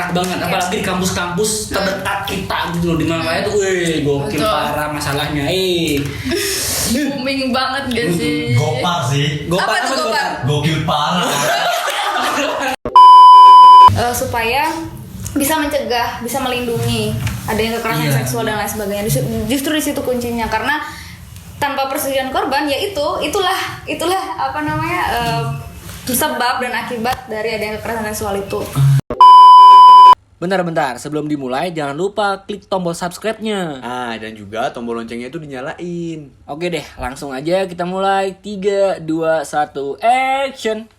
marak banget, apalagi di kampus-kampus terdekat kita gitu loh, di mana itu, gokil parah masalahnya, booming banget gak sih? Gopar sih. Apa tuh gopar? Gokil parah. Supaya bisa mencegah, bisa melindungi adanya kekerasan seksual dan lain sebagainya. Justru di situ kuncinya, karena tanpa persetujuan korban ya itulah apa namanya sebab dan akibat dari adanya kekerasan seksual itu. Bentar, sebelum dimulai jangan lupa klik tombol subscribe-nya. Dan juga tombol loncengnya itu dinyalain. Oke deh, langsung aja kita mulai. 3, 2, 1, action.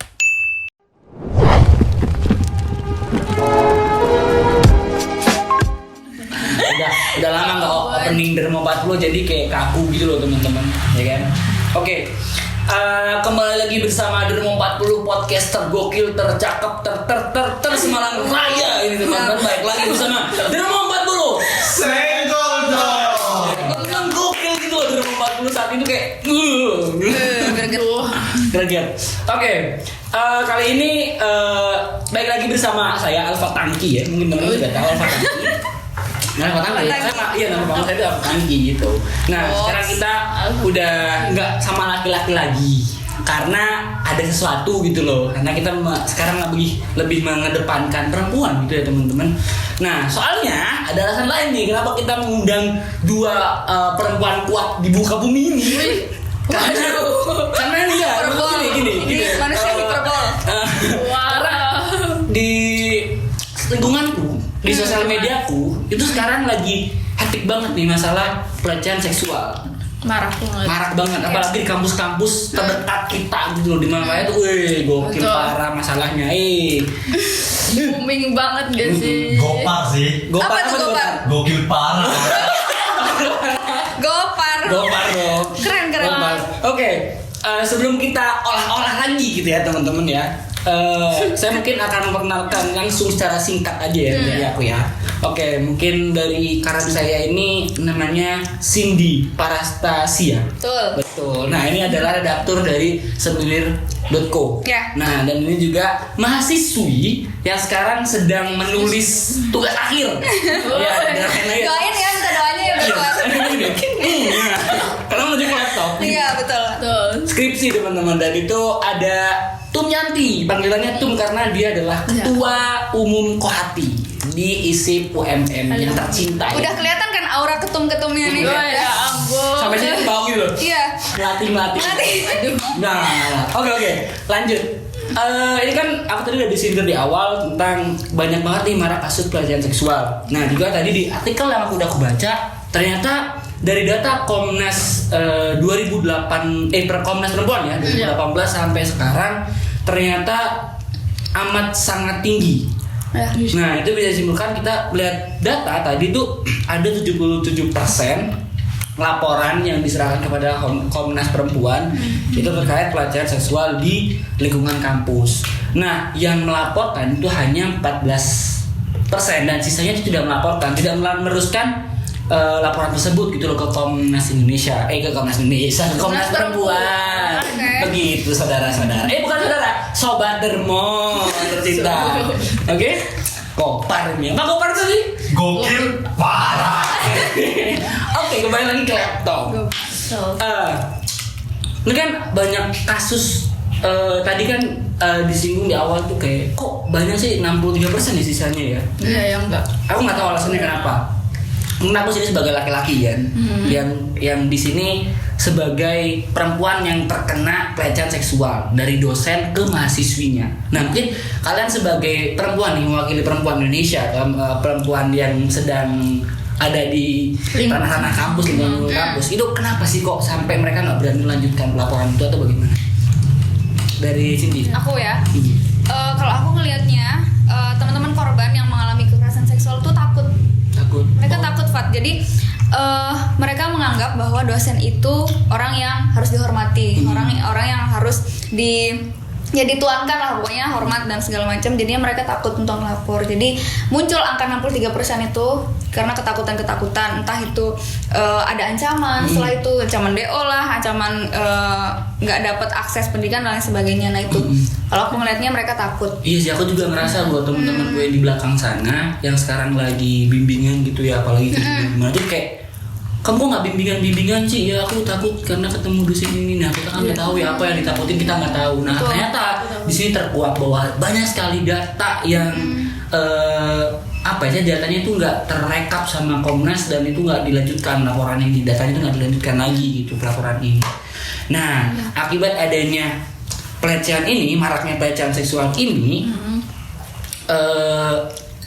Udah lama nggak opening Dermo 40, jadi kayak kaku gitu loh teman-teman, ya kan? Oke. Kembali lagi bersama Dermo 40 podcast tergokil, tercakep, ter Semarang Raya ini teman-teman. Baik lagi bersama Dermo 40. Senggol dong. Yang gokil gitu loh Dermo 40 saat itu kayak greget. Oke. Kali ini baik lagi bersama saya Alfa Tangki ya. Mungkin teman-teman sudah tahu Alfa Tangki. Nama Tangki. Nama bang saya itu Alfa Tangki gitu. Nah, sekarang kita udah nggak sama laki-laki lagi. Karena ada sesuatu gitu loh. Karena kita sekarang lebih mengedepankan perempuan gitu ya teman-teman. Nah, soalnya ada alasan lain nih kenapa kita mengundang dua perempuan kuat di muka bumi ini. Karena ini ya gini. Manusia hiperbol. Karena di lingkunganku, di sosial mediaku itu sekarang lagi hektik banget nih masalah pelecehan seksual. Marak banget, apalagi di kampus-kampus terdekat kita gitu loh, di mana itu, gokil parah masalahnya, booming banget gak sih? Gopar sih. Apa tuh gopar? Gokil parah. Gopar dong. Keren. Oke, sebelum kita olah lagi gitu ya teman-teman ya. Saya mungkin akan memperkenalkan langsung secara singkat aja ya dari aku ya. Oke, mungkin dari karakter saya ini namanya Cindy Parastasia. Betul. Nah, ini adalah redaktur dari semilir.co. Ya. Nah, dan ini juga mahasiswi yang sekarang sedang menulis tugas akhir. Ya, Doain ya, minta doanya ya buat. Karena menuju ke laptop. Iya, betul. Skripsi teman-teman, dan itu ada Tum Yanti, panggilannya Tum karena dia adalah ketua umum Kohati di ISIP UMM yang tercinta. Udah kelihatan kan aura ketum-ketumnya nih. Ya ampun. Sampai sini bau gitu loh. Iya. Melatih. Nah, oke. Lanjut. Ini kan aku tadi udah disindir di awal tentang banyak banget nih marak kasus pelecehan seksual. Nah, juga tadi di artikel yang aku udah baca, ternyata dari data Komnas 2008 Komnas Perempuan ya 2018 sampai sekarang ternyata amat sangat tinggi. Nah, itu bisa disimpulkan kita lihat data tadi tuh ada 77% laporan yang diserahkan kepada Komnas Perempuan itu terkait pelecehan seksual di lingkungan kampus. Nah, yang melaporkan itu hanya 14% dan sisanya itu tidak melaporkan, tidak meneruskan laporan tersebut gitu loh ke Komnas Indonesia, ke Komnas Perempuan. Begitu saudara-saudara. Bukan saudara, sobat Dermo tercinta. Oke? Kopar ini. Apa kopar tadi? Gokil parah. Oke, kembali lagi ke laptop. Ini kan banyak kasus tadi kan disinggung di awal tuh kayak kok banyak sih 63% di sisanya ya. Iya, yang enggak. Aku nggak tahu alasannya kenapa. Mungkin aku sini sebagai laki-laki kan, yang di sini sebagai perempuan yang terkena pelecehan seksual dari dosen ke mahasiswinya. Nah, mungkin kalian sebagai perempuan yang mewakili perempuan Indonesia, perempuan yang sedang ada di tanah-tanah kampus, lingkungan kampus, itu kenapa sih kok sampai mereka nggak berani melanjutkan laporan itu atau bagaimana? Dari Cindy. Aku ya. Kalau aku ngelihatnya teman-teman korban yang mengalami kekerasan seksual tuh takut. Mereka takut, Fat. Jadi mereka menganggap bahwa dosen itu orang yang harus dihormati, orang yang harus ya dituankan lah pokoknya hormat dan segala macam, jadinya mereka takut untuk melapor. Jadi muncul angka 63% itu karena ketakutan entah itu ada ancaman, setelah itu ancaman DO lah, ancaman nggak dapat akses pendidikan dan lain sebagainya. Nah itu kalau aku ngeliatnya mereka takut. Iya sih, aku juga ngerasa buat teman-teman gue di belakang sana yang sekarang lagi bimbingan gitu ya, apalagi gimana tuh kayak, kamu kok nggak bimbingan sih? Ya aku takut karena ketemu dosen ini. Nah kita kan nggak tahu ya apa yang ditakutin, kita nggak tahu. Nah ternyata di sini terkuak bahwa banyak sekali data yang datanya itu nggak terrekap sama Komnas dan itu nggak dilanjutkan, laporan yang di datanya itu nggak dilanjutkan lagi gitu pelaporan ini. Nah akibat adanya pelecehan ini, maraknya pelecehan seksual ini,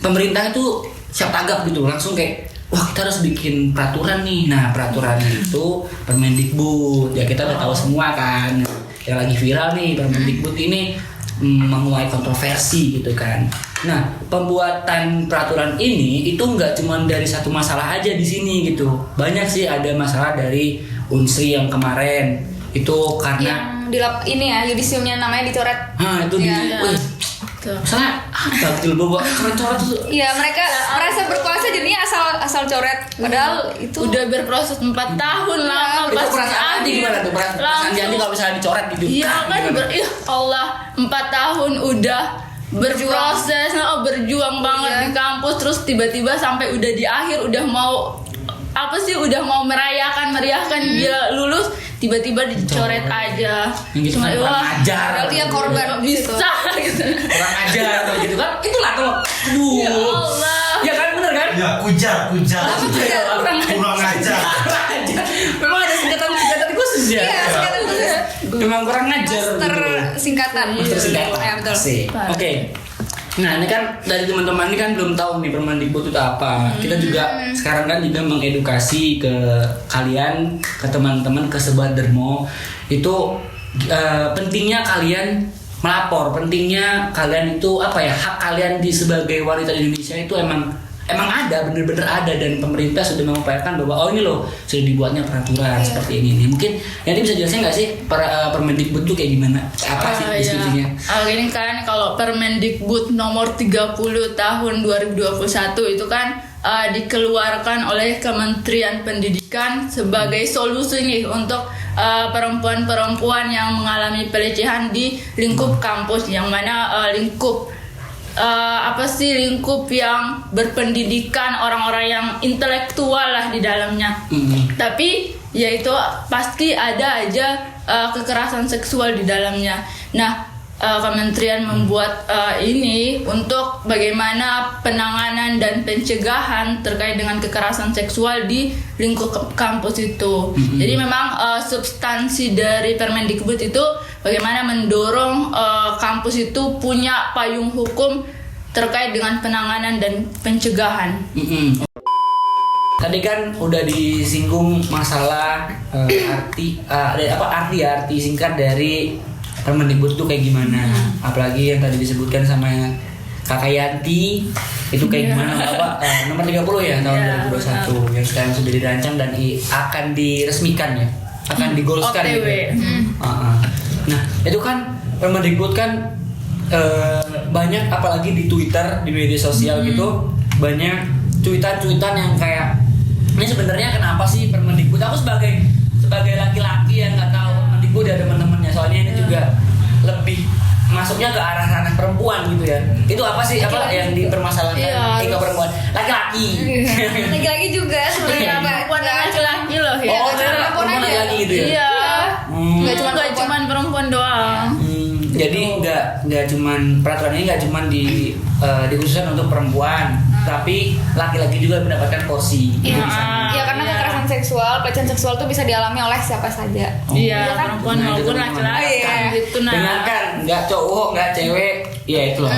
pemerintah itu siap tagap gitu, langsung kayak, wah kita harus bikin peraturan nih. Nah peraturannya itu Permendikbud, ya kita udah tahu semua kan. Yang lagi viral nih Permendikbud ini menuai kontroversi gitu kan. Nah pembuatan peraturan ini itu nggak cuma dari satu masalah aja di sini gitu. Banyak sih, ada masalah dari Unsri yang kemarin itu karena ini ya yudisiumnya namanya dicoret. Itu misalnya apa gitu loh, coret-coret tuh. Iya, mereka merasa berkuasa jadinya asal coret. Padahal itu udah berproses 4 tahun lama. Itu perasaan Adi gimana tuh? Perasaan Adi kalau misalnya dicoret gitu. Iya kan, Allah 4 tahun udah berproses, berjuang banget di kampus, terus tiba-tiba sampai udah di akhir udah mau meriahkan dia lulus, tiba-tiba dicoret aja. Gitu kan, kurang ajar. Berarti yang korban bisa gitu. Kurang ajar gitu kan. Itulah kalau aduh. Ya Allah. Ya kan, bener kan? Ya kujar. Kurang ajar. Memang ada singkatan khusus ya. Iya, singkatan khusus. Memang kurang ajar. Master singkatan. Ya, betul. Oke. Nah ini kan dari teman-teman ini kan belum tahu nih Permendikbud itu apa. Kita juga sekarang kan juga mengedukasi ke kalian, ke teman-teman, ke Sobat Dermo itu pentingnya kalian melapor, pentingnya kalian itu hak kalian sebagai wanita Indonesia itu emang ada, bener-bener ada, dan pemerintah sudah mengupayakan bahwa ini loh sudah dibuatnya peraturan seperti ini. Mungkin nanti bisa jelasin nggak sih Permendikbud itu kayak gimana? Apa sih deskripsinya? Ini kan kalau Permendikbud nomor 30 tahun 2021 itu kan dikeluarkan oleh Kementerian Pendidikan sebagai solusi nih untuk perempuan-perempuan yang mengalami pelecehan di lingkup kampus, yang mana lingkup yang berpendidikan, orang-orang yang intelektual lah di dalamnya. Tapi ya itu pasti ada aja kekerasan seksual di dalamnya. Nah kementerian membuat ini untuk bagaimana penanganan dan pencegahan terkait dengan kekerasan seksual di lingkup kampus itu. Jadi memang substansi dari Permendikbud itu bagaimana mendorong kampus itu punya payung hukum terkait dengan penanganan dan pencegahan. Tadi kan udah disinggung masalah arti singkat dari Permendikbud itu kayak gimana, apalagi yang tadi disebutkan sama Kakak Yanti itu kayak gimana, nomor 30 ya tahun 2021 yang sekarang sudah dirancang dan akan diresmikan ya, akan digolskan gitu. Nah itu kan Permendikbud kan banyak, apalagi di Twitter, di media sosial gitu, banyak cuitan yang kayak, ini sebenarnya kenapa sih Permendikbud? Aku sebagai laki-laki yang nggak tahu Permendikbud ada teman-temannya, soalnya ini juga lebih masuknya ke arah ranah perempuan gitu ya. Itu apa sih yang dipermasalahkan ke perempuan? Laki-laki. Laki-laki juga sebenarnya Perempuan dan laki-laki loh ya. Perempuan laki-laki gitu ya. Iya. Nggak cuma perempuan doang. Jadi nggak cuman peraturan ini nggak cuman dikhususkan untuk perempuan, tapi laki-laki juga mendapatkan porsi. Iya, karena kekerasan seksual, pelecehan seksual itu bisa dialami oleh siapa saja. Iya, perempuan maupun laki-laki. Itu Dengarkan, nggak cowok, nggak cewek, ya itu loh.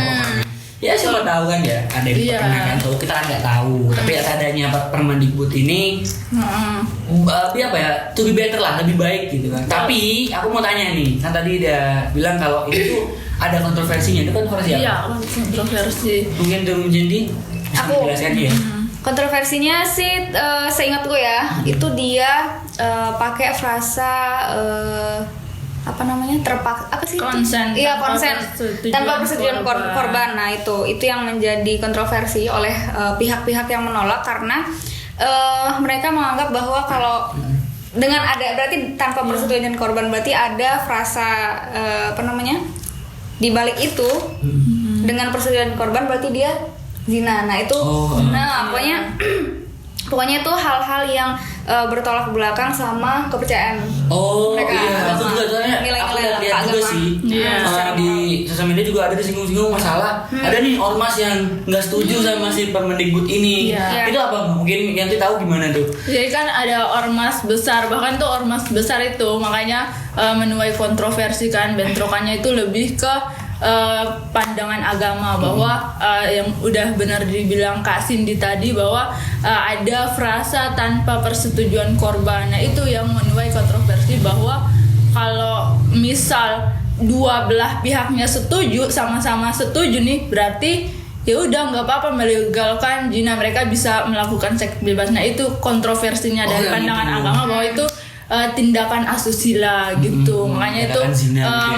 Ya siapa tahu kan ya, ada yang pernah kan tahu, kita kan nggak tahu. Tapi adanya Permendikbud ini, to be better lah, lebih baik gitu kan. Tapi aku mau tanya nih, kan tadi udah bilang kalau itu tuh ada kontroversinya, itu kontroversi apa? Iya, kontroversi. Mungkin jadi aku jelaskan ya. Kontroversinya sih, seingatku ya, itu dia pakai frasa apa namanya apa sih Konsen. iya konsen tanpa persetujuan korban. korban. Nah itu yang menjadi kontroversi oleh pihak-pihak yang menolak karena mereka menganggap bahwa kalau dengan ada berarti tanpa persetujuan korban berarti ada frasa apa namanya di balik itu dengan persetujuan korban berarti dia zina. Nah itu pokoknya itu hal-hal yang bertolak belakang sama kepercayaan mereka. Itu juga soalnya aku lihat juga sih. Di sosial media juga ada disinggung-singgung masalah. Ada nih ormas yang nggak setuju sama si Permendikbud ini. Itu apa? Mungkin Yanti tahu gimana tuh? Jadi kan ada ormas besar, bahkan tuh ormas besar itu makanya menuai kontroversi kan, bentrokannya itu lebih ke pandangan agama bahwa yang udah benar dibilang Kak Cindy tadi bahwa ada frasa tanpa persetujuan korban. Nah itu yang menuai kontroversi bahwa kalau misal dua belah pihaknya setuju, sama-sama setuju nih, berarti ya udah nggak apa-apa melegalkan zina, mereka bisa melakukan seks bebas. Nah itu kontroversinya dari pandangan agama bahwa itu tindakan asusila gitu. Makanya itu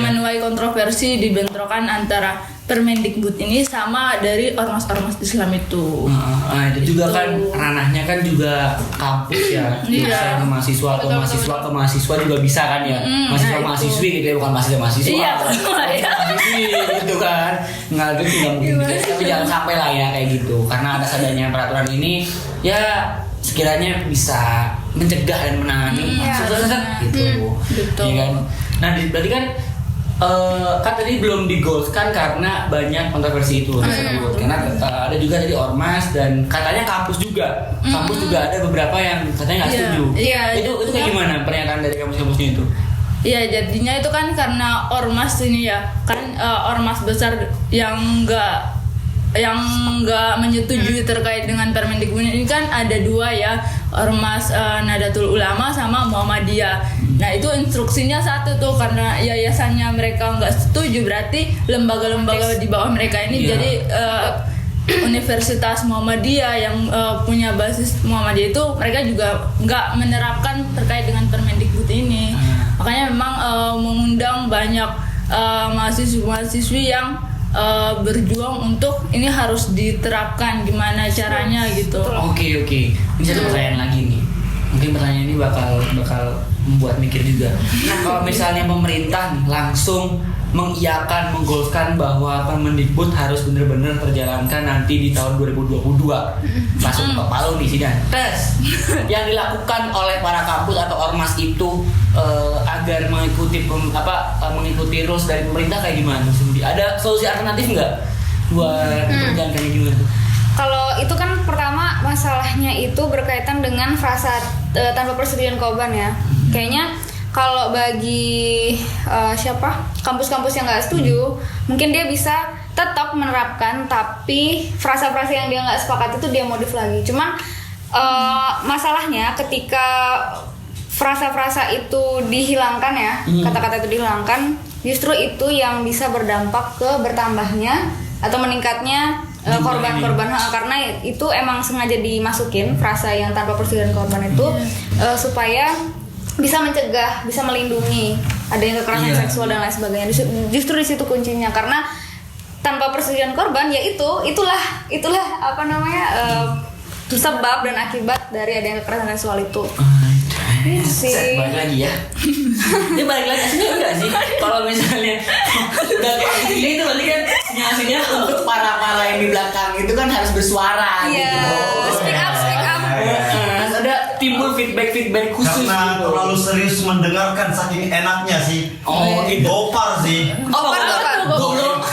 menuai kontroversi, dibentrokan antara Permendikbud ini sama dari ormas-ormas Islam itu. Nah itu juga kan ranahnya kan juga kampus ya, jurusan mahasiswa atau mahasiswa juga bisa kan ya, mahasiswa-mahasiswi gitu ya, bukan mahasiswa-mahasiswa. Iya betul ya. Mahasiswi gitu kan, nggak itu tidak mungkin. Tapi jangan sampai lah ya kayak gitu, karena ada adanya peraturan ini ya sekiranya bisa mencegah dan menangani gitu. Betul. Ya kan? Nah berarti kan kan tadi belum digolkan karena banyak kontroversi itu karena ada juga dari ormas dan katanya kampus juga ada beberapa yang katanya nggak setuju. Itu kayak gimana pernyataan dari kampus-kampusnya itu? Iya, jadinya itu kan karena ormas ini ya kan, ormas besar yang nggak menyetujui terkait dengan Permendikbud ini kan ada dua ya, ormas Nahdlatul Ulama sama Muhammadiyah. Nah itu instruksinya satu tuh, karena yayasannya mereka nggak setuju, berarti lembaga-lembaga di bawah mereka ini jadi Universitas Muhammadiyah yang punya basis Muhammadiyah itu mereka juga nggak menerapkan terkait dengan Permendikbud ini. Makanya memang mengundang banyak mahasiswa-mahasiswi yang berjuang untuk ini harus diterapkan gimana caranya gitu. Oke. Ini satu pertanyaan lagi nih. Mungkin pertanyaan ini bakal membuat mikir juga. Nah kalau misalnya pemerintah nih langsung mengiyakan, menggolkan bahwa Permendikbud harus benar-benar terjalankan nanti di tahun 2022, masuk ke Palu nih sidang. Tes yang dilakukan oleh para kampus atau ormas itu agar mengikuti rules dari pemerintah kayak gimana? Ada solusi alternatif nggak buat menjalankannya gimana? Kalau itu kan pertama masalahnya itu berkaitan dengan frasa tanpa persetujuan korban ya. Kayaknya kalau bagi kampus-kampus yang nggak setuju, mungkin dia bisa tetap menerapkan, tapi frasa-frasa yang dia nggak sepakat itu dia modif lagi. Cuman masalahnya ketika frasa-frasa itu dihilangkan ya, kata-kata itu dihilangkan, justru itu yang bisa berdampak ke bertambahnya atau meningkatnya korban-korban, karena itu emang sengaja dimasukin frasa yang tanpa persetujuan korban itu supaya bisa mencegah, bisa melindungi adanya kekerasan seksual dan lain sebagainya. Justru di situ kuncinya, karena tanpa persetujuan korban ya itulah apa namanya sebab dan akibat dari adanya kekerasan seksual itu. Itu sih. Balik lagi ya. Ini balik lagi aslinya enggak sih? Kalau misalnya udah kayak gini itu berarti kan aslinya untuk para yang di belakang itu kan harus bersuara gitu. Speak up. Harus ada timbul feedback khusus karena gitu. terlalu serius mendengarkan saking enaknya sih. Gitu. Gopar sih. Goblok.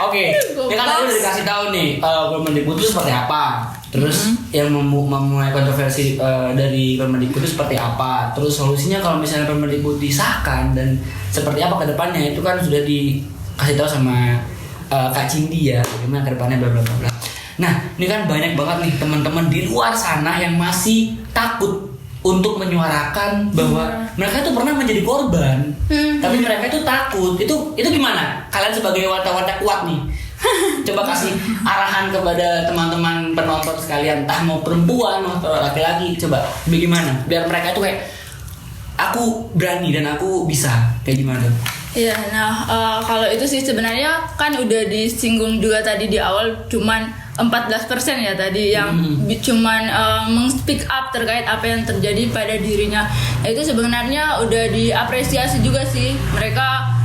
Oke, ya kan tadi udah dikasih tahu nih Permendikbud itu seperti apa. Terus yang memulai kontroversi dari Permendikbud itu seperti apa. Terus solusinya kalau misalnya Permendikbud disahkan dan seperti apa ke depannya itu kan sudah dikasih tahu sama Kak Cindy ya, bagaimana ke depannya bla bla bla. Nah, ini kan banyak banget nih teman-teman di luar sana yang masih takut untuk menyuarakan bahwa mereka itu pernah menjadi korban, tapi mereka itu takut. Itu gimana? Kalian sebagai warta-warta kuat nih, coba kasih arahan kepada teman-teman penonton sekalian, entah mau perempuan atau laki-laki, coba bagaimana biar mereka itu kayak aku berani dan aku bisa, kayak gimana tuh? Iya, nah kalau itu sih sebenarnya kan udah disinggung juga tadi di awal, cuman 14% ya tadi yang cuman meng-speak up terkait apa yang terjadi pada dirinya. Nah, itu sebenarnya udah diapresiasi juga sih. Mereka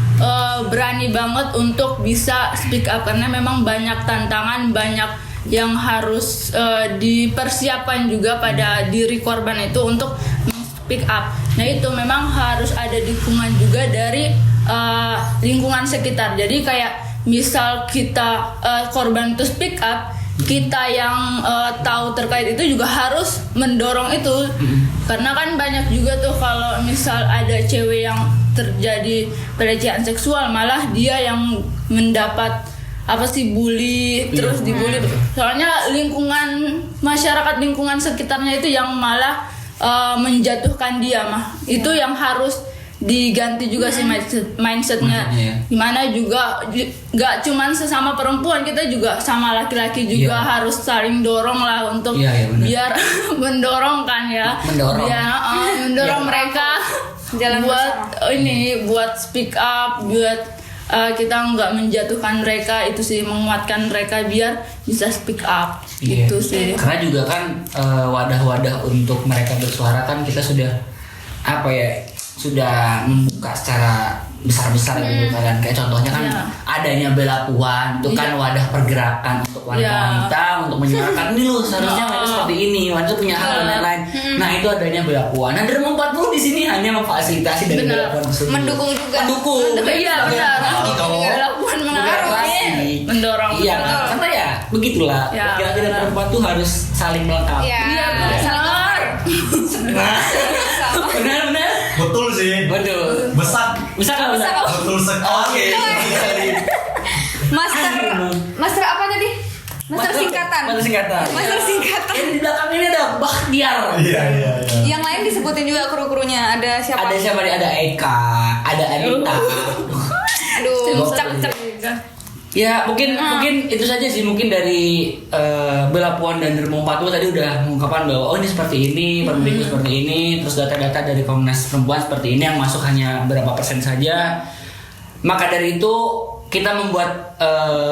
berani banget untuk bisa speak up karena memang banyak tantangan, banyak yang harus dipersiapkan juga pada diri korban itu untuk speak up. Nah, itu memang harus ada dukungan juga dari lingkungan sekitar. Jadi kayak misal kita korban itu speak up, kita yang tahu terkait itu juga harus mendorong itu. Karena kan banyak juga tuh kalau misal ada cewek yang terjadi pelecehan seksual, malah dia yang mendapat bully, terus dibully. Soalnya lingkungan masyarakat, lingkungan sekitarnya itu yang malah menjatuhkan dia mah. Itu yang harus diganti juga sih mindsetnya. Gimana juga gak cuman sesama perempuan, kita juga sama laki-laki juga harus saling dorong lah untuk biar mendorong kan ya, biar mendorong mereka Jalan buat buat speak up, buat kita nggak menjatuhkan mereka, itu sih menguatkan mereka biar bisa speak up. Gitu sih. Karena juga kan wadah-wadah untuk mereka bersuara kan kita sudah sudah membuka secara besar-besar gitu kan. Kayak contohnya kan adanya Bella Puan itu kan wadah pergerakan untuk wanita untuk menyuarakan ini loh seharusnya wanita seperti ini, wanita punya hak dan lain-lain. Nah, itu adanya Bella Puan. Nah, Derma 40 di sini hanya memfasilitasi dari Bella Puan tersebut. Mendukung juga. Iya benar. Bella Puan mengarungi, mendorong. Iya, karena ya begitulah. Laki-laki dan perempuan tuh harus saling melengkapi. Iya, benar. Benar-benar. Betul sih. Waduh. Bisa kan? betul sekali. Master apa tadi? Master singkatan. Master singkatan. Yang di belakang ini ada Bakhtiar. Iya. Yang lain disebutin juga kru-krunya. Ada siapa? Ada siapa nih? Ada Eka, ada Anita. Aduh, cak. Ya mungkin itu saja sih, mungkin dari Bella Puan dan Derma 40 tadi udah mengungkapkan bahwa ini seperti ini, perempuan seperti ini, terus data-data dari Komnas Perempuan seperti ini yang masuk hanya berapa persen saja. Maka dari itu kita membuat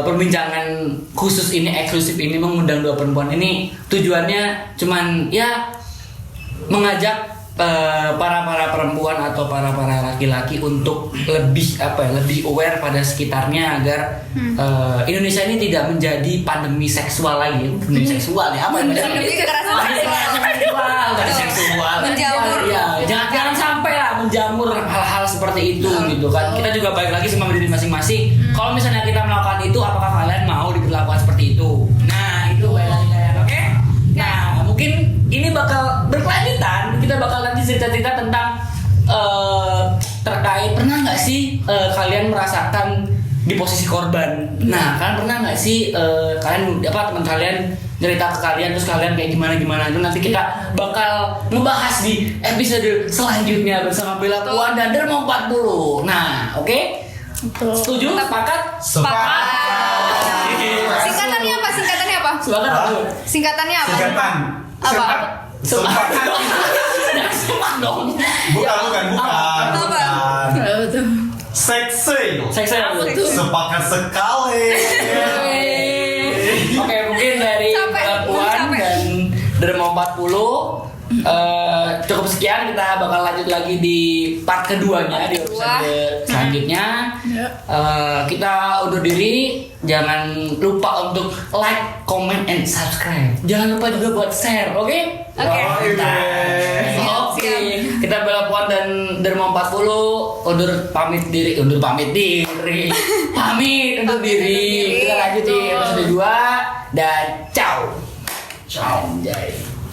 perbincangan khusus ini, eksklusif ini, mengundang dua perempuan ini tujuannya cuman ya mengajak para perempuan atau para laki-laki untuk lebih aware pada sekitarnya agar Indonesia ini tidak menjadi pandemi seksual lagi. Pandemi seksual ya, Pandemi kekerasan seksual. Menjamur. Ya, jangan sampai lah menjamur hal-hal seperti itu gitu kan. Kita juga balik lagi sama diri masing-masing. Kalau misalnya kita melakukan itu, apakah kalian mau diperlakukan seperti itu? Nah, itu balik lagi kalian, oke? Nah, mungkin ini bakal berkelanjutan. Kita bakal nanti cerita-cerita tentang terkait pernah nggak sih kalian merasakan di posisi korban. Nah, kalian pernah nggak sih kalian teman kalian cerita ke kalian terus kalian kayak gimana itu nanti kita bakal ngebahas di episode selanjutnya bersama Bella Puan dan Derma 40. Nah, oke? Setuju? Sepakat? Singkatannya apa? Singkatannya apa? Singkatan. Apa? Sepakat dong. Bukan. Seksi. Sepakat sekali. Oke, mungkin dari Bella Puan dan Derma 40 cukup sekian, kita bakal lanjut lagi di part keduanya di episode selanjutnya. Kita undur diri. Jangan lupa untuk like, comment, and subscribe. Jangan lupa juga buat share, oke? Oke. Kita Bella Puan dan Derma 40 undur diri. Kita lanjut di episode 2 dan ciao. Anjay.